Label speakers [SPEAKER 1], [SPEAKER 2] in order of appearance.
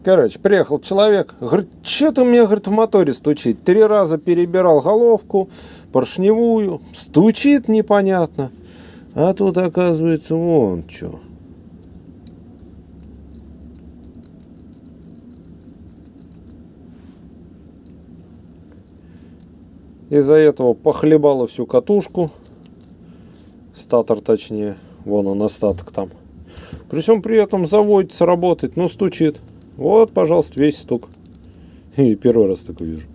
[SPEAKER 1] Короче, приехал человек, говорит, что-то у меня, говорит, в моторе стучит. 3 раза перебирал головку, поршневую, стучит непонятно. А тут, оказывается, вон что. Из-за этого похлебало всю катушку. Статор точнее. Вон он, остаток там. При всем при этом заводится, работает, но стучит. Вот, пожалуйста, весь стук. И первый раз такой вижу.